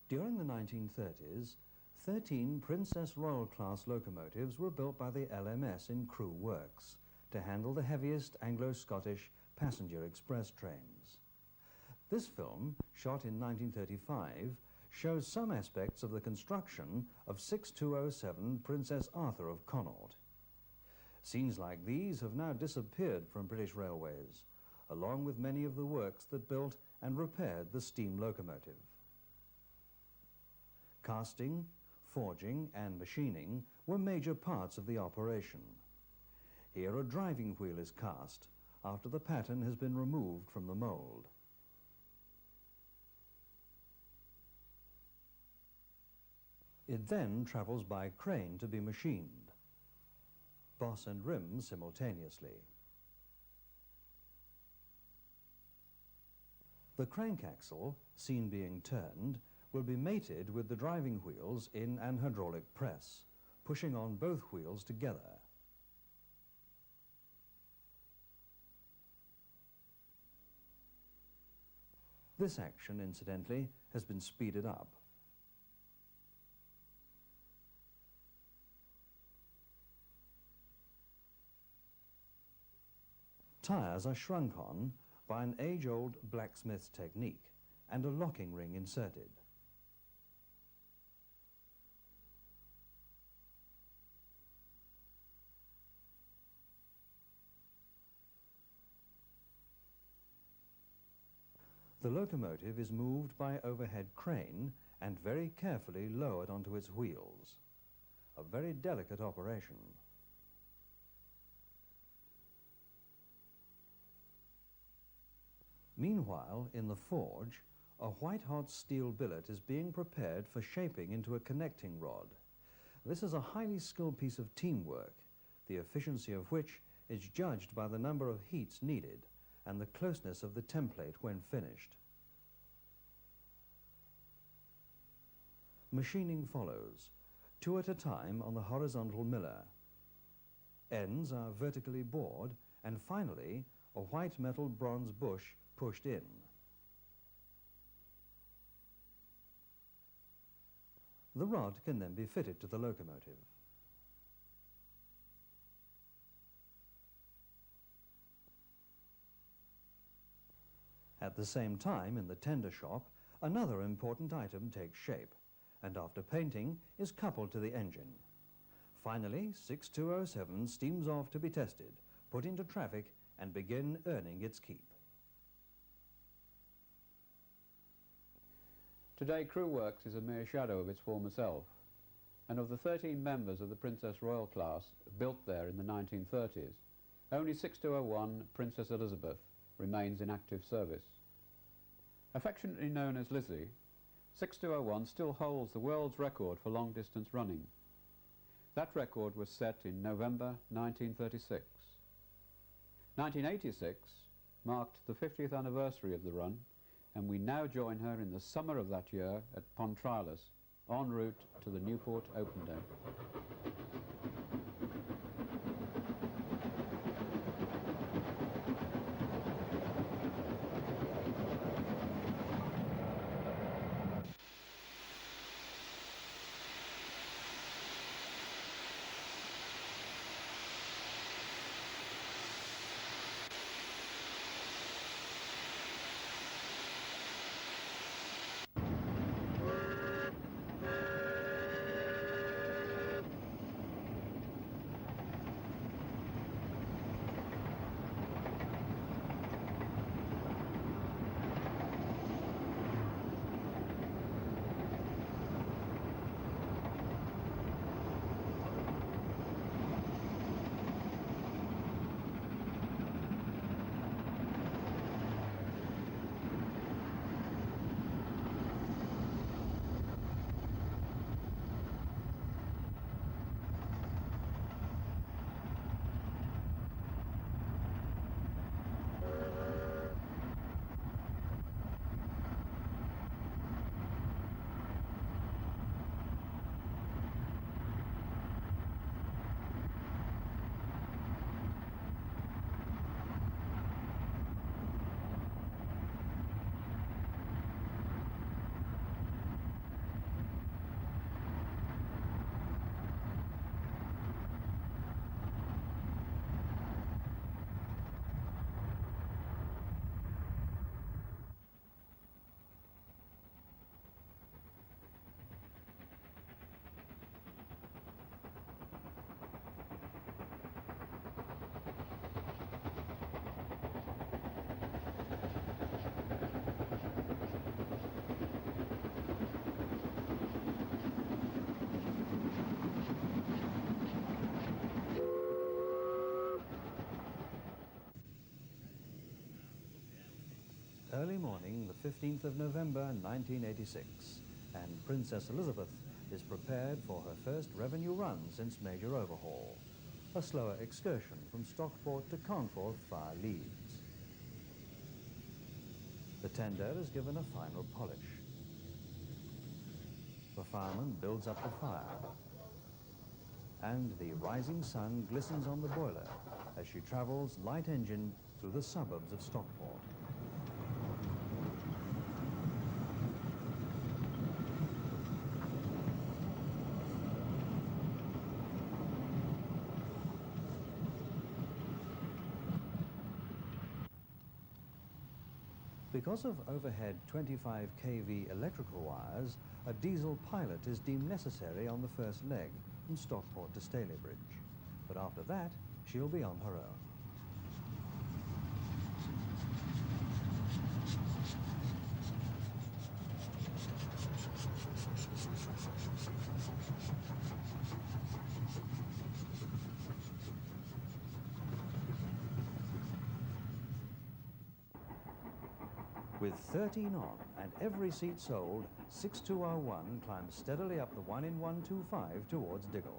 During the 1930s, 13 Princess Royal-class locomotives were built by the LMS in Crewe Works to handle the heaviest Anglo-Scottish passenger express trains. This film, shot in 1935, shows some aspects of the construction of 6207 Princess Arthur of Connaught. Scenes like these have now disappeared from British railways, along with many of the works that built and repaired the steam locomotive. Casting, forging and machining were major parts of the operation. Here a driving wheel is cast after the pattern has been removed from the mould. It then travels by crane to be machined, boss and rim simultaneously. The crank axle, seen being turned, will be mated with the driving wheels in an hydraulic press, pushing on both wheels together. This action, incidentally, has been speeded up. Tyres are shrunk on by an age-old blacksmith's technique and a locking ring inserted. The locomotive is moved by overhead crane and very carefully lowered onto its wheels. A very delicate operation. Meanwhile, in the forge, a white-hot steel billet is being prepared for shaping into a connecting rod. This is a highly skilled piece of teamwork, the efficiency of which is judged by the number of heats needed and the closeness of the template when finished. Machining follows, 2 at a time on the horizontal miller. Ends are vertically bored, and finally a white metal bronze bush pushed in. The rod can then be fitted to the locomotive. At the same time, in the tender shop, another important item takes shape, and after painting is coupled to the engine. Finally, 6207 steams off to be tested, put into traffic, and begin earning its keep. Today, Crewe Works is a mere shadow of its former self, and of the 13 members of the Princess Royal class built there in the 1930s, only 6201 Princess Elizabeth remains in active service. Affectionately known as Lizzie, 6201 still holds the world's record for long-distance running. That record was set in November 1936. 1986 marked the 50th anniversary of the run, and we now join her in the summer of that year at Pontrilas, en route to the Newport Open Day. early morning, the 15th of November 1986, and Princess Elizabeth is prepared for her first revenue run since major overhaul, a slower excursion from Stockport to Conforth via Leeds. The tender is given a final polish. The fireman builds up the fire, and the rising sun glistens on the boiler as she travels light engine through the suburbs of Stockport. Because of overhead 25 kV electrical wires, a diesel pilot is deemed necessary on the first leg from Stockport to Stalybridge. But after that, she'll be on her own. With 13 on and every seat sold, 6201 climbs steadily up the 1 in 125 towards Diggle.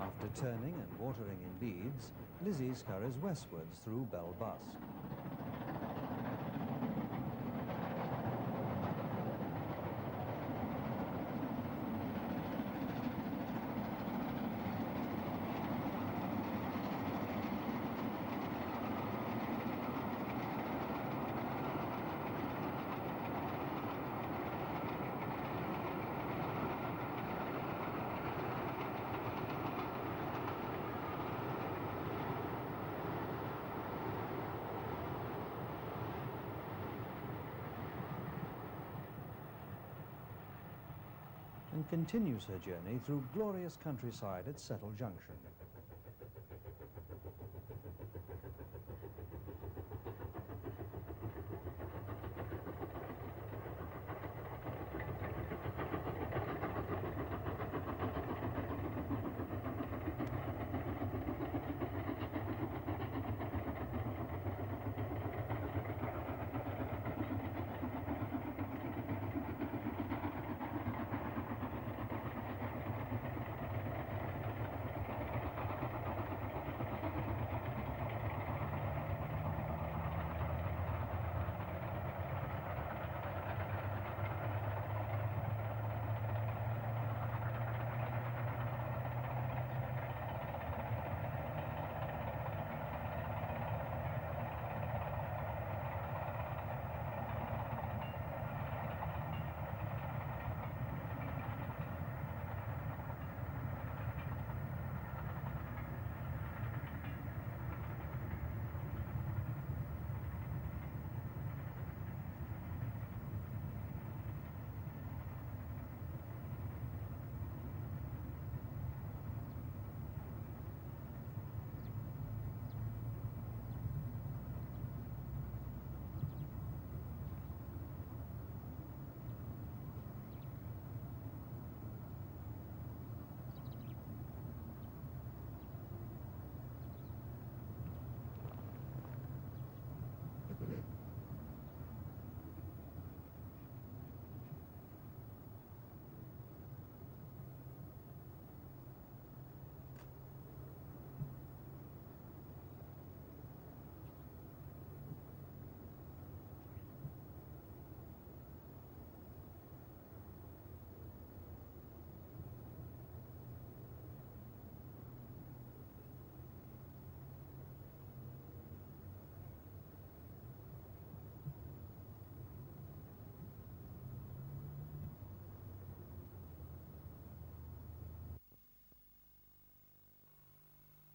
After turning and watering in Leeds, Lizzie scurries westwards through Belbusk. And continues her journey through glorious countryside at Settle Junction.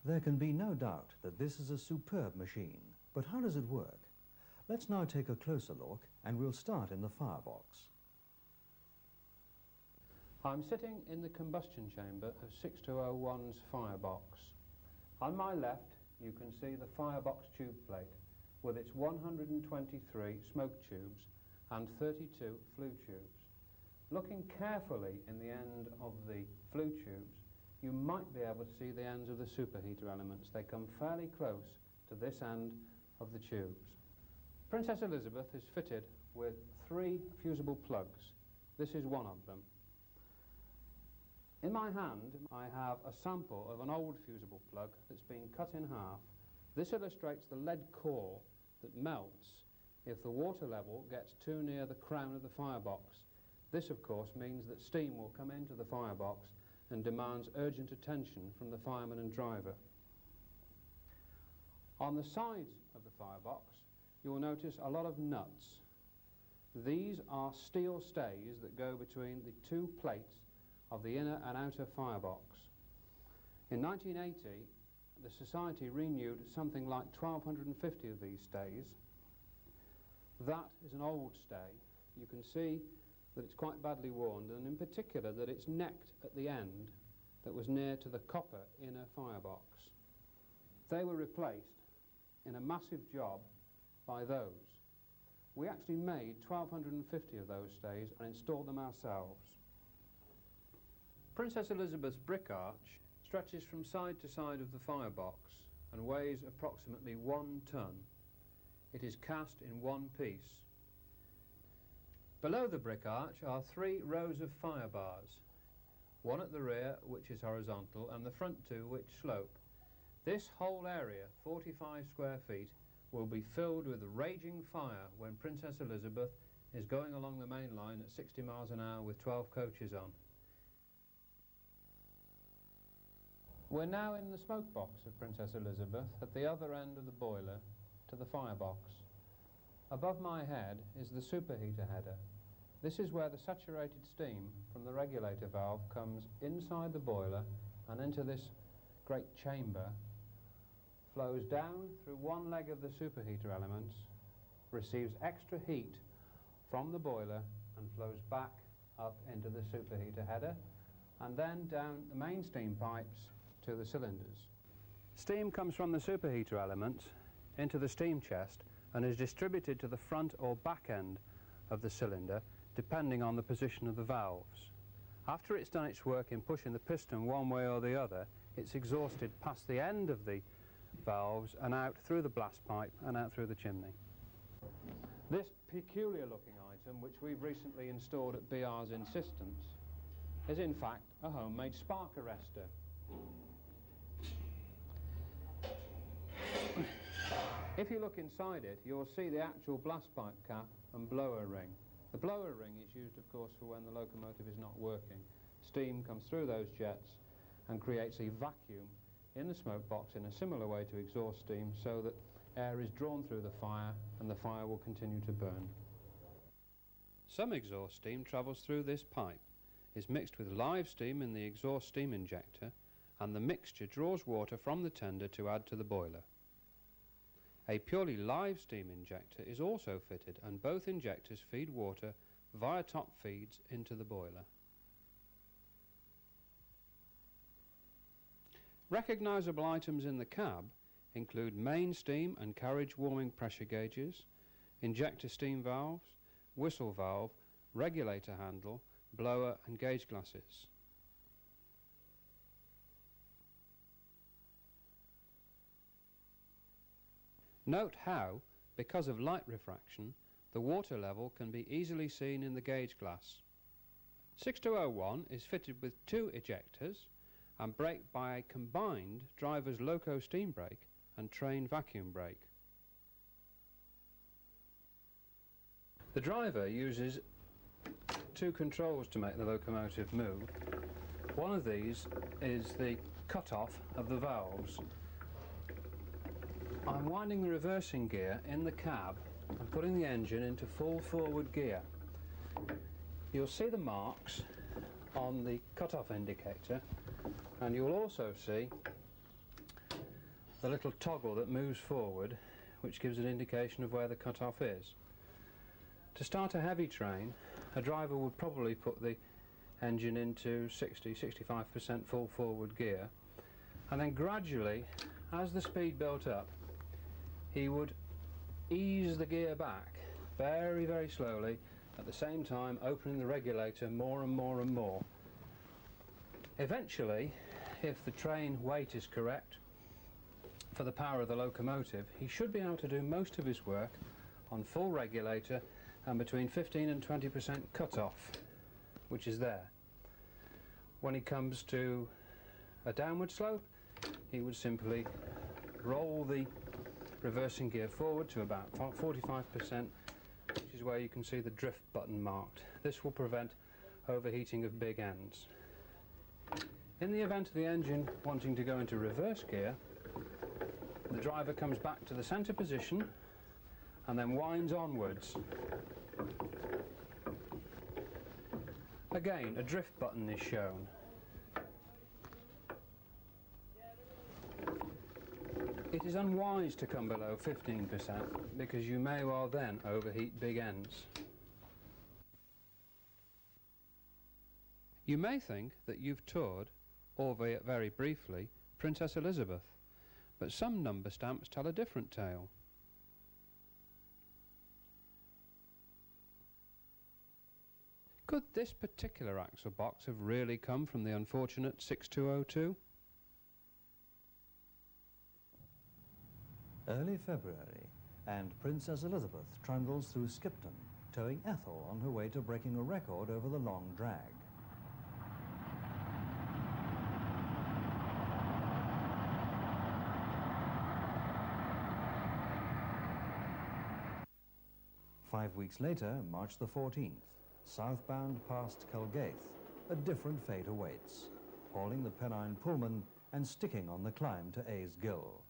There can be no doubt that this is a superb machine, but how does it work? Let's now take a closer look, and we'll start in the firebox. I'm sitting in the combustion chamber of 6201's firebox. On my left you can see the firebox tube plate with its 123 smoke tubes and 32 flue tubes. Looking carefully in the end of the flue tubes, you might be able to see the ends of the superheater elements. They come fairly close to this end of the tubes. Princess Elizabeth is fitted with 3 fusible plugs. This is one of them. In my hand I have a sample of an old fusible plug that's been cut in half. This illustrates the lead core that melts if the water level gets too near the crown of the firebox. This of course means that steam will come into the firebox and demands urgent attention from the fireman and driver. On the sides of the firebox you will notice a lot of nuts. These are steel stays that go between the 2 plates of the inner and outer firebox. In 1980 the Society renewed something like 1,250 of these stays. That is an old stay. You can see that it's quite badly worn, and in particular that it's necked at the end that was near to the copper inner firebox. They were replaced in a massive job by those. We actually made 1,250 of those stays and installed them ourselves. Princess Elizabeth's brick arch stretches from side to side of the firebox and weighs approximately 1 ton. It is cast in one piece. Below the brick arch are 3 rows of fire bars, one at the rear which is horizontal and the front 2 which slope. This whole area, 45 square feet, will be filled with raging fire when Princess Elizabeth is going along the main line at 60 miles an hour with 12 coaches on. We're now in the smoke box of Princess Elizabeth at the other end of the boiler to the firebox. Above my head is the superheater header. This is where the saturated steam from the regulator valve comes inside the boiler and into this great chamber, flows down through one leg of the superheater elements, receives extra heat from the boiler and flows back up into the superheater header and then down the main steam pipes to the cylinders. Steam comes from the superheater elements into the steam chest and is distributed to the front or back end of the cylinder depending on the position of the valves. After it's done its work in pushing the piston one way or the other, it's exhausted past the end of the valves and out through the blast pipe and out through the chimney. This peculiar looking item, which we've recently installed at BR's insistence, is in fact a homemade spark arrestor. If you look inside it, you'll see the actual blast pipe cap and blower ring. The blower ring is used, of course, for when the locomotive is not working. Steam comes through those jets and creates a vacuum in the smoke box in a similar way to exhaust steam, so that air is drawn through the fire and the fire will continue to burn. Some exhaust steam travels through this pipe, is mixed with live steam in the exhaust steam injector, and the mixture draws water from the tender to add to the boiler. A purely live steam injector is also fitted, and both injectors feed water via top feeds into the boiler. Recognisable items in the cab include main steam and carriage warming pressure gauges, injector steam valves, whistle valve, regulator handle, blower and gauge glasses. Note how, because of light refraction, the water level can be easily seen in the gauge glass. 6201 is fitted with 2 ejectors and braked by a combined driver's loco steam brake and train vacuum brake. The driver uses 2 controls to make the locomotive move. One of these is the cut-off of the valves. I'm winding the reversing gear in the cab and putting the engine into full forward gear. You'll see the marks on the cut-off indicator, and you'll also see the little toggle that moves forward, which gives an indication of where the cut-off is. To start a heavy train, a driver would probably put the engine into 60–65% full forward gear, and then gradually, as the speed built up, he would ease the gear back very, very slowly, at the same time opening the regulator more and more and more. Eventually, if the train weight is correct for the power of the locomotive, he should be able to do most of his work on full regulator and between 15 and 20% cut-off, which is there. When he comes to a downward slope, he would simply roll the reversing gear forward to about 45%, which is where you can see the drift button marked. This will prevent overheating of big ends. In the event of the engine wanting to go into reverse gear, the driver comes back to the centre position and then winds onwards. Again, a drift button is shown. It is unwise to come below 15% because you may well then overheat big ends. You may think that you've toured, albeit very briefly, Princess Elizabeth, but some number stamps tell a different tale. Could this particular axle box have really come from the unfortunate 6202? Early February, and Princess Elizabeth trundles through Skipton, towing Ethel on her way to breaking a record over the long drag. Five weeks later, March the 14th, southbound past Kelgaith, a different fate awaits, hauling the Pennine Pullman and sticking on the climb to A's Gill.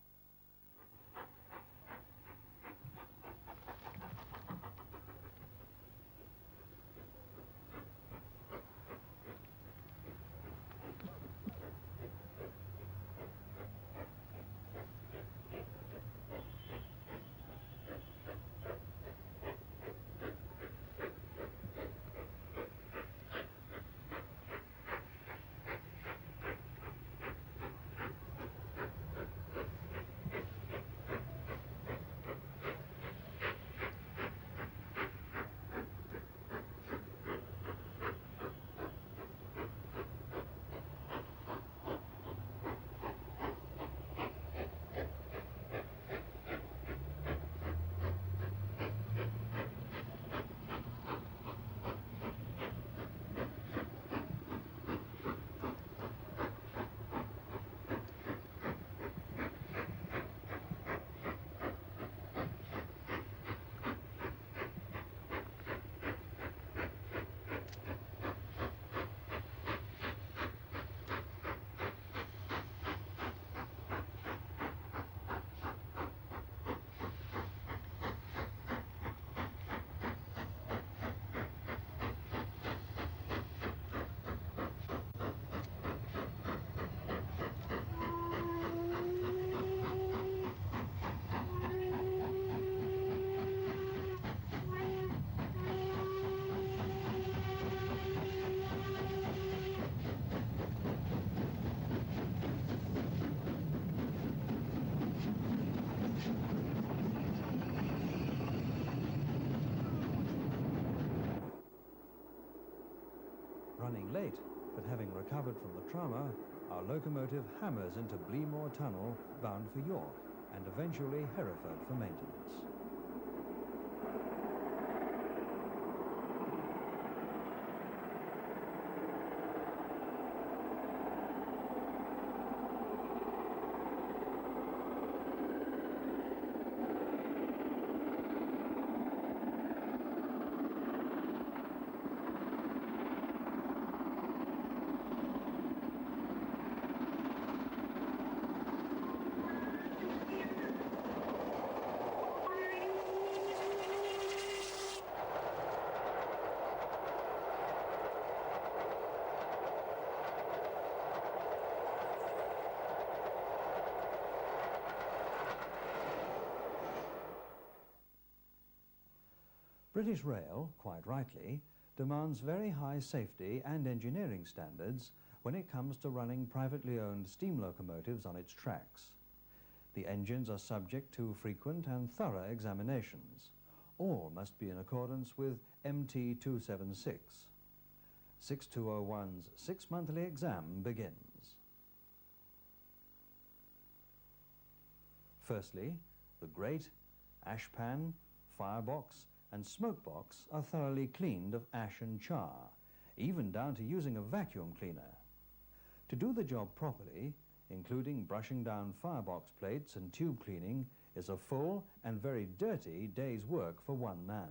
Running late, but having recovered from the trauma, our locomotive hammers into Bleemore Tunnel, bound for York, and eventually Hereford for maintenance. British Rail, quite rightly, demands very high safety and engineering standards when it comes to running privately owned steam locomotives on its tracks. The engines are subject to frequent and thorough examinations. All must be in accordance with MT 276. 6201's 6-monthly exam begins. Firstly, the grate, ashpan, firebox and smokebox are thoroughly cleaned of ash and char, even down to using a vacuum cleaner. To do the job properly, including brushing down firebox plates and tube cleaning, is a full and very dirty day's work for one man.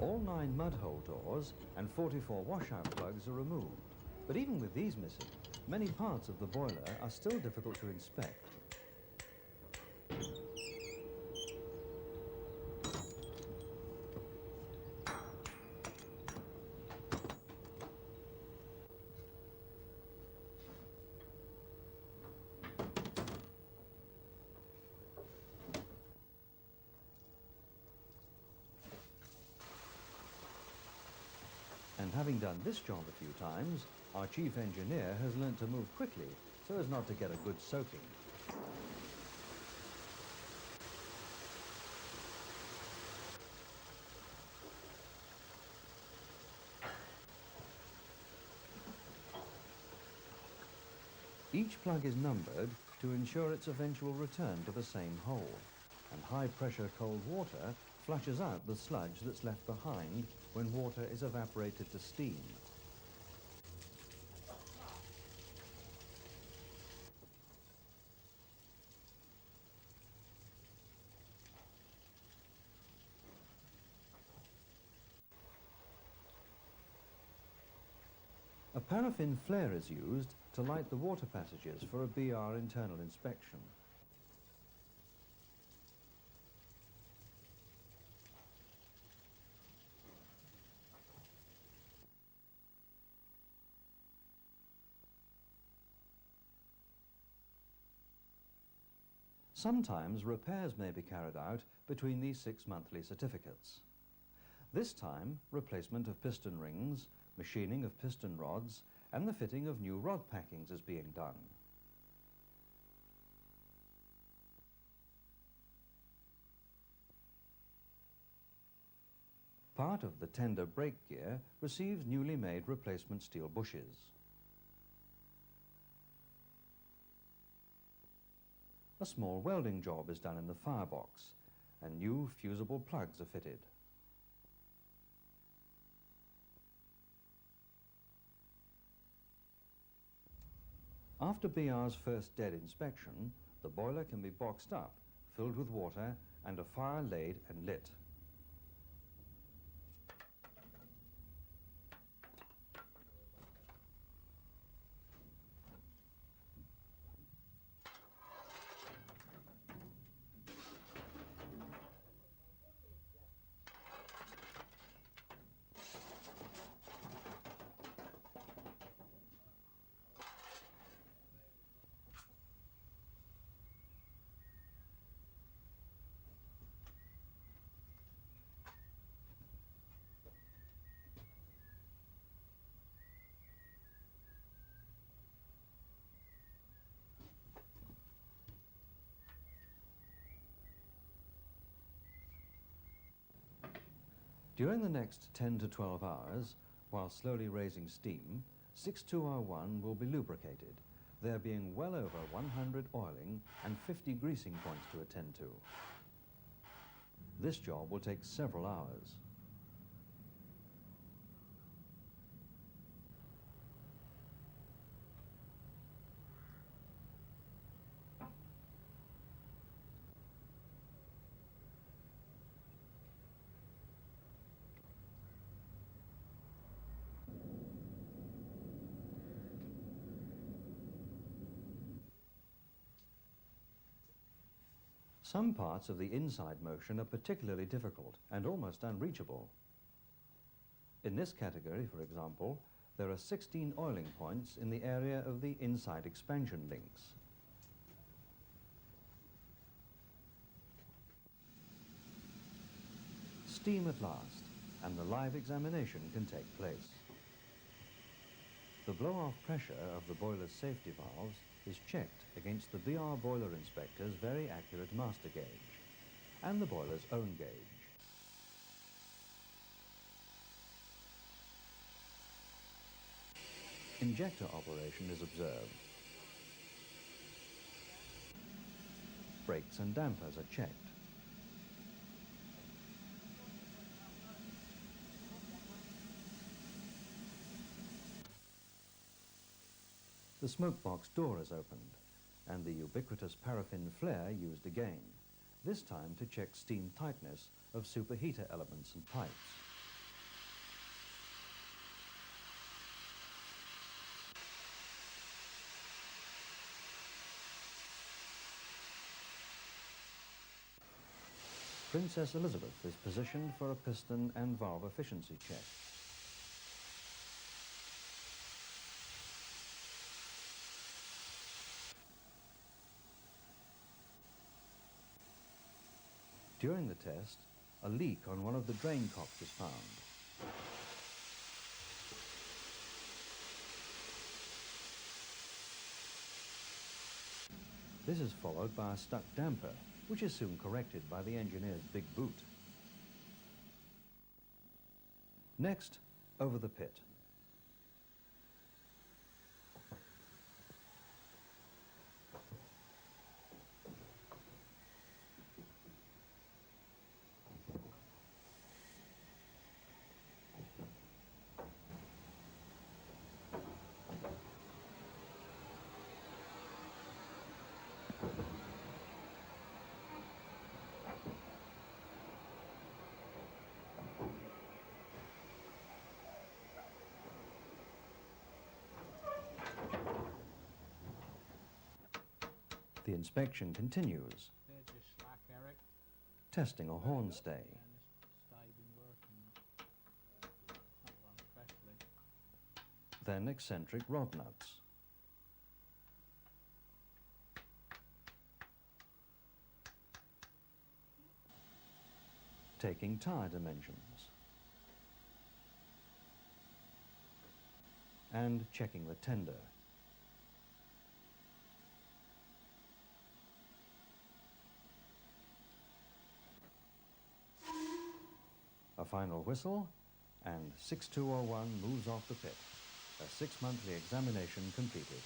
All 9 mud-hole doors and 44 washout plugs are removed. But even with these missing, many parts of the boiler are still difficult to inspect. And having done this job a few times, our chief engineer has learnt to move quickly so as not to get a good soaking. Each plug is numbered to ensure its eventual return to the same hole, and high-pressure cold water flushes out the sludge that's left behind when water is evaporated to steam. A paraffin flare is used to light the water passages for a BR internal inspection. Sometimes repairs may be carried out between these 6 monthly certificates. This time, replacement of piston rings, machining of piston rods, and the fitting of new rod packings is being done. Part of the tender brake gear receives newly made replacement steel bushes. A small welding job is done in the firebox, and new fusible plugs are fitted. After BR's first dead inspection, the boiler can be boxed up, filled with water, and a fire laid and lit. During the next 10 to 12 hours, while slowly raising steam, 6201 will be lubricated, there being well over 100 oiling and 50 greasing points to attend to. This job will take several hours. Some parts of the inside motion are particularly difficult and almost unreachable. In this category, for example, there are 16 oiling points in the area of the inside expansion links. Steam at last, and the live examination can take place. The blow-off pressure of the boiler's safety valves is checked against the BR boiler inspector's very accurate master gauge and the boiler's own gauge. Injector operation is observed. Brakes and dampers are checked. The smoke box door is opened and the ubiquitous paraffin flare used again, this time to check steam tightness of superheater elements and pipes. Princess Elizabeth is positioned for a piston and valve efficiency check. During the test, a leak on one of the drain cocks is found. This is followed by a stuck damper, which is soon corrected by the engineer's big boot. Next, over the pit. The inspection continues. Testing a horn stay. Then eccentric rod nuts. Taking tire dimensions. And checking the tender. A final whistle, and 6201 moves off the pit. A 6-monthly examination completed.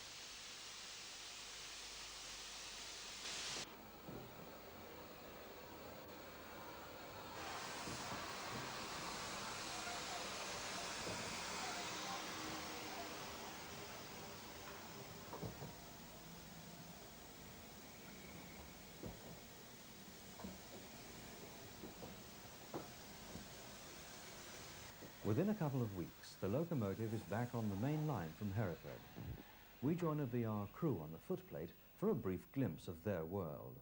Within a couple of weeks, the locomotive is back on the main line from Hereford. We join a BR crew on the footplate for a brief glimpse of their world.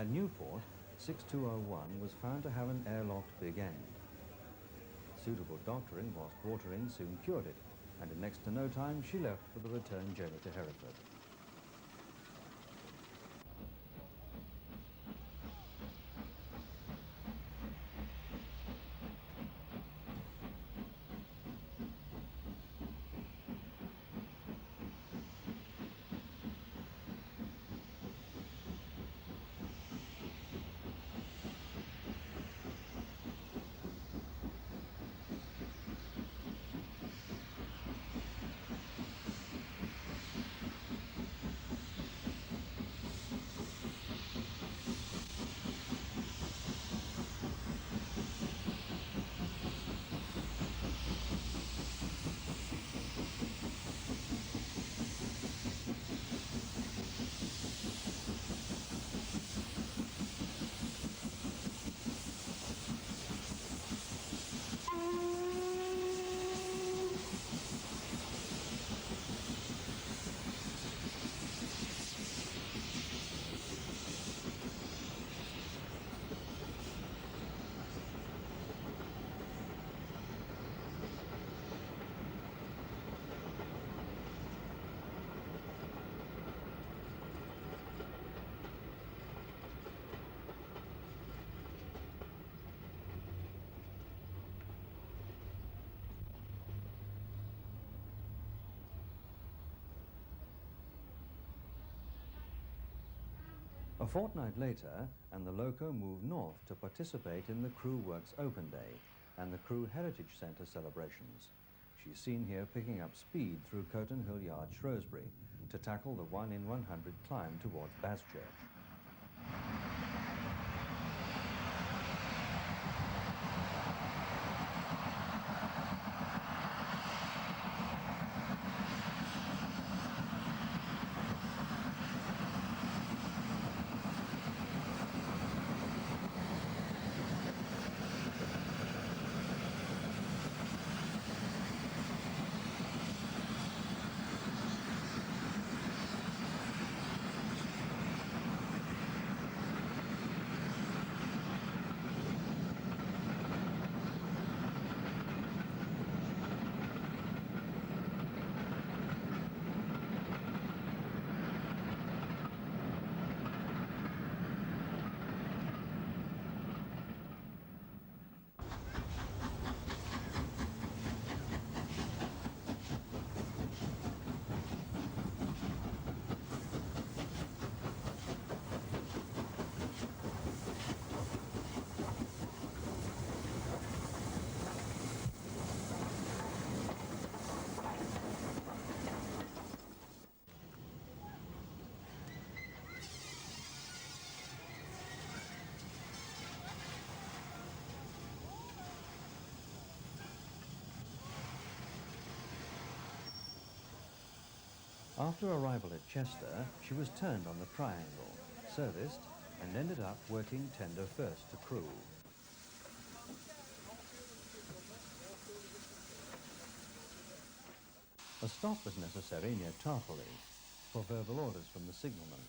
At Newport, 6201 was found to have an airlocked big end. Suitable doctoring whilst watering soon cured it, and in next to no time she left for the return journey to Hereford. A fortnight later, and the loco moved north to participate in the Crew Works Open Day and the Crew Heritage Centre celebrations. She's seen here picking up speed through Coton Hill Yard, Shrewsbury, to tackle the 1 in 100 climb towards Baschurch. After arrival at Chester, she was turned on the triangle, serviced, and ended up working tender first to Crewe. A stop was necessary near Tarporley for verbal orders from the signalman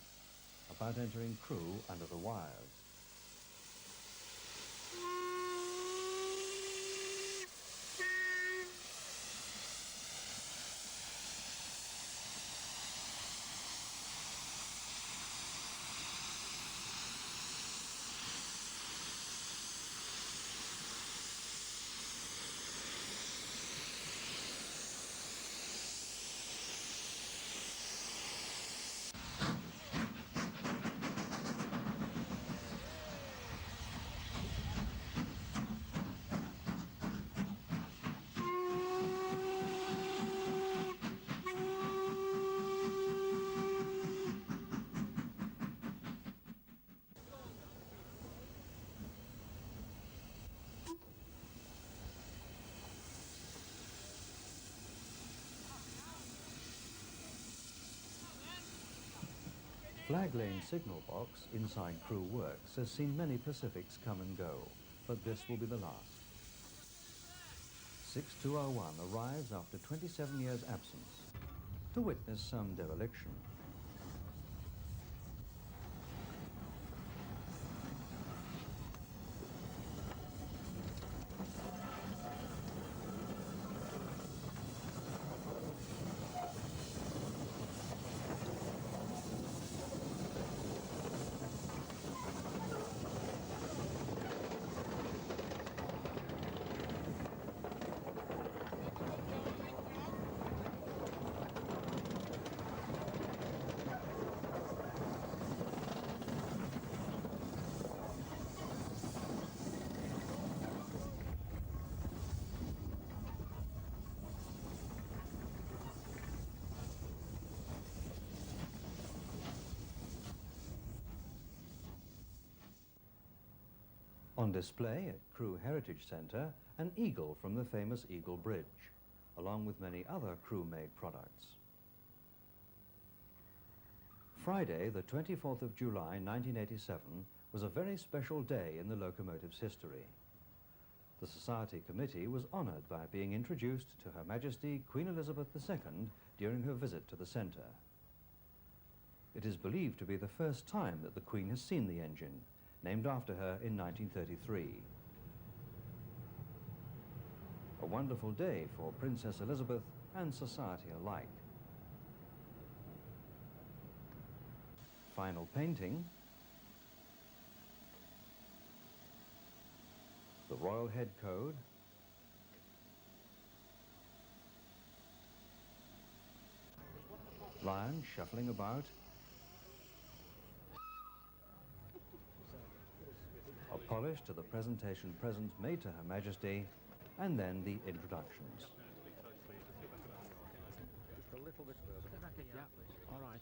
about entering Crewe under the wires. Flag Lane signal box inside Crewe Works has seen many Pacifics come and go, but this will be the last. 6201 arrives after 27 years' absence to witness some dereliction. On display at Crewe Heritage Centre, an eagle from the famous Eagle Bridge, along with many other Crewe-made products. Friday, the 24th of July 1987, was a very special day in the locomotive's history. The Society Committee was honoured by being introduced to Her Majesty Queen Elizabeth II during her visit to the centre. It is believed to be the first time that the Queen has seen the engine, named after her in 1933. A wonderful day for Princess Elizabeth and society alike. Final painting, the Royal Head Code, lions shuffling about, a polish to the presentation presents made to Her Majesty, and then the introductions. Just a little bit further. Yeah, all right.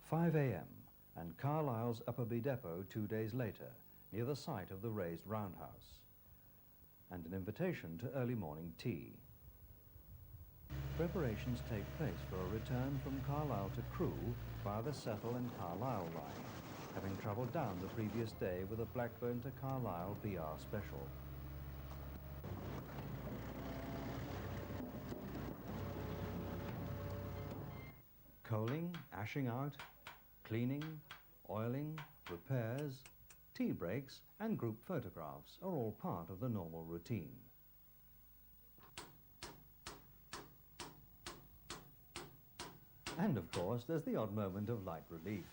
5 a.m. and Carlisle's Upperby Depot 2 days later, near the site of the raised roundhouse, and an invitation to early morning tea. Preparations take place for a return from Carlisle to Crewe via the Settle and Carlisle line, having travelled down the previous day with a Blackburn to Carlisle BR special. Coaling, ashing out, cleaning, oiling, repairs, tea breaks and group photographs are all part of the normal routine. And of course, there's the odd moment of light relief.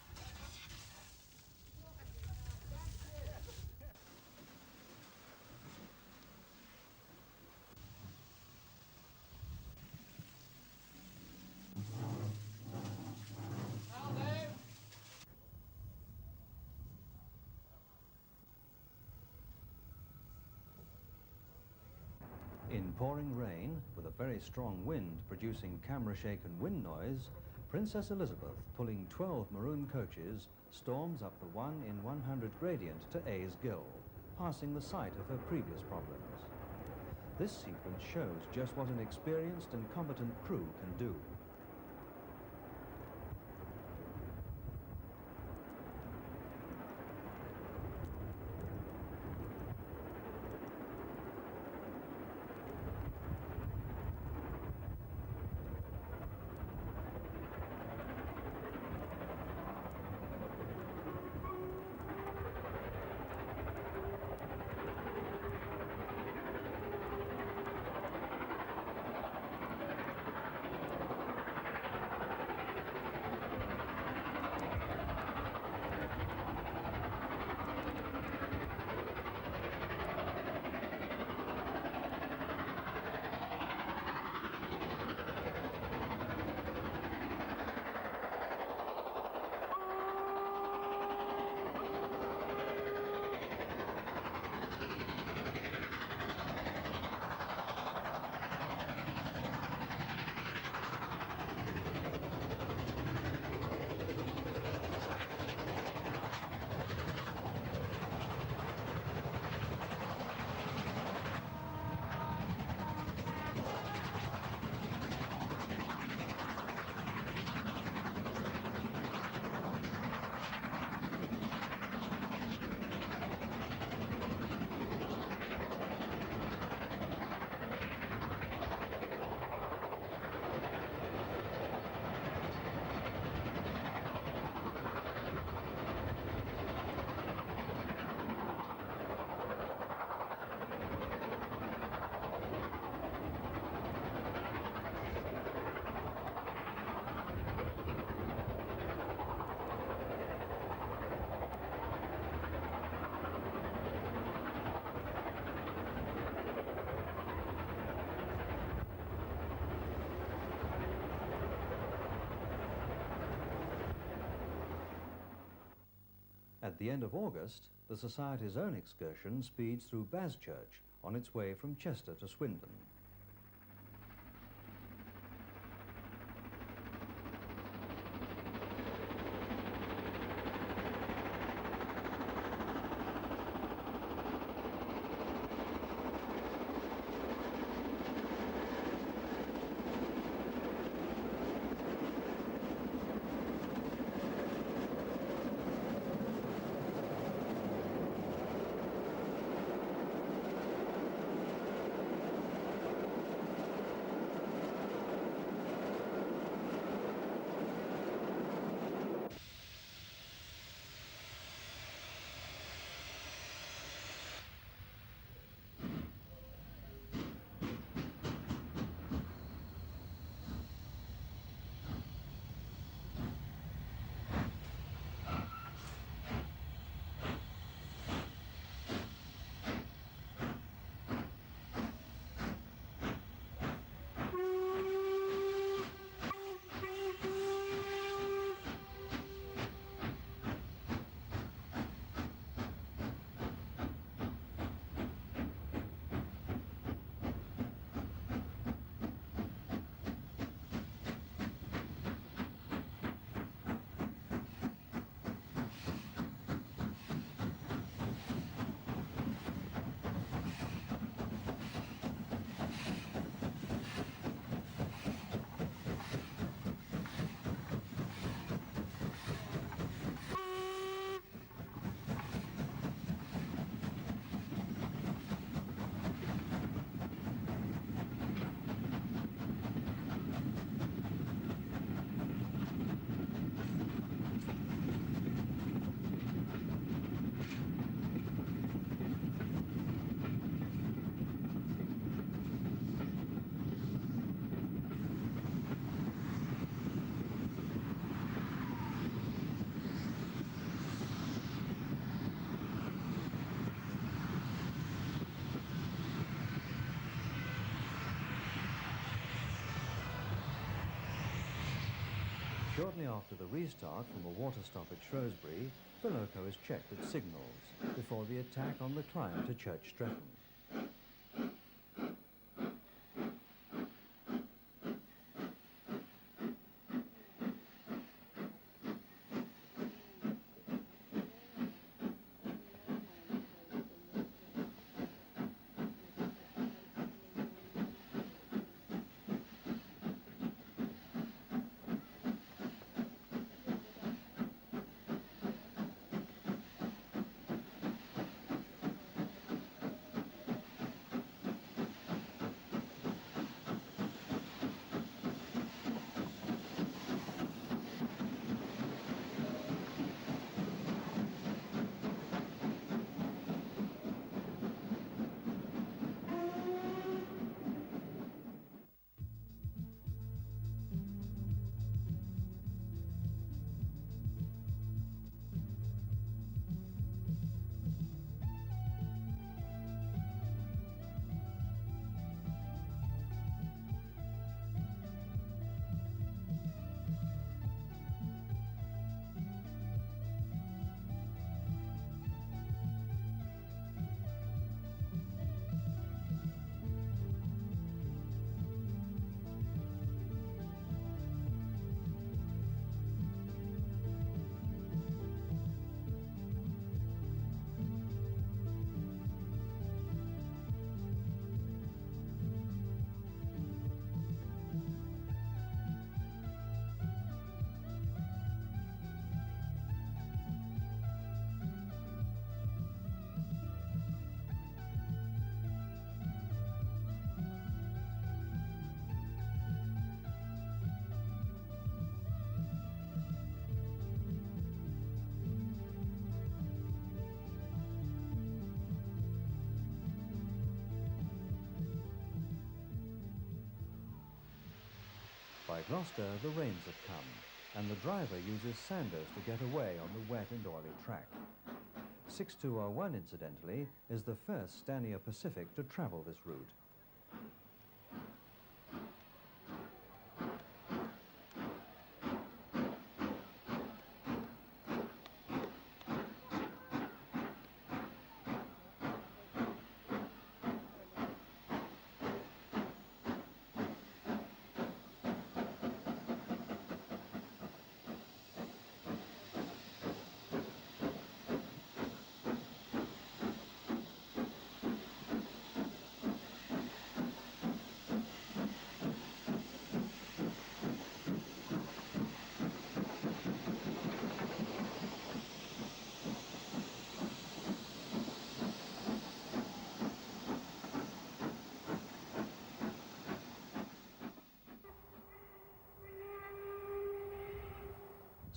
In pouring rain, with a very strong wind producing camera-shaken wind noise, Princess Elizabeth, pulling 12 maroon coaches, storms up the 1 in 100 gradient to A's Gill, passing the site of her previous problems. This sequence shows just what an experienced and competent crew can do. At the end of August, the Society's own excursion speeds through Baschurch on its way from Chester to Swindon. Shortly after the restart from a water stop at Shrewsbury, the loco is checked at signals before the attack on the climb to Church Stretton. By Gloucester, the rains have come, and the driver uses sanders to get away on the wet and oily track. 6201, incidentally, is the first Stanier Pacific to travel this route.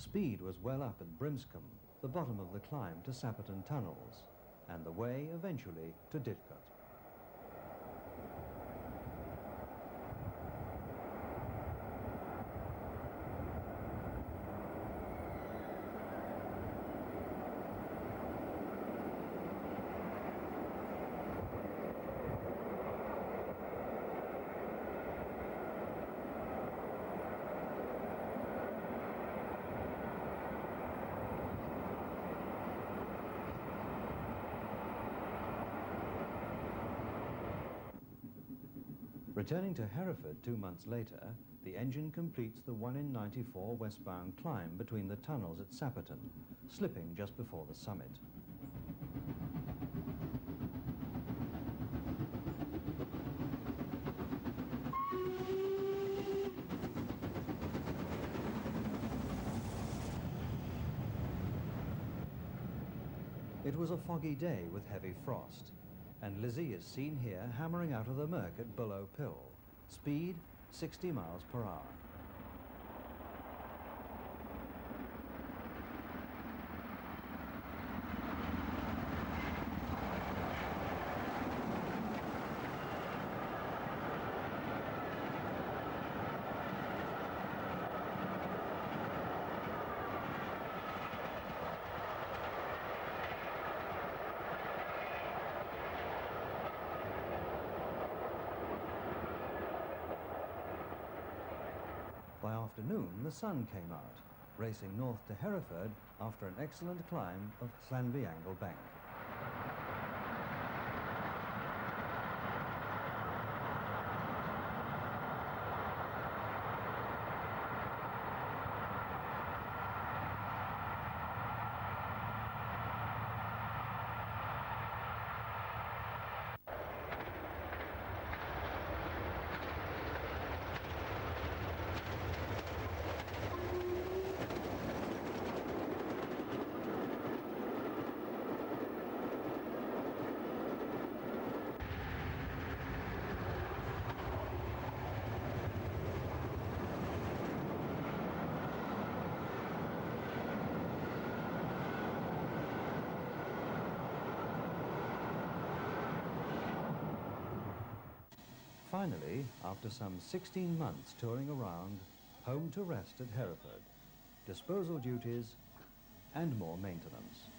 Speed was well up at Brimscombe, the bottom of the climb to Sapperton Tunnels, and the way eventually to Didcot. Returning to Hereford 2 months later, the engine completes the 1 in 94 westbound climb between the tunnels at Sapperton, slipping just before the summit. It was a foggy day with heavy frost, and Lizzie is seen here hammering out of the murk at Bullow Pill. Speed 60 miles per hour. By afternoon, the sun came out, racing north to Hereford after an excellent climb of Llanby Angle Bank. Finally, after some 16 months touring around, home to rest at Hereford, disposal duties and more maintenance.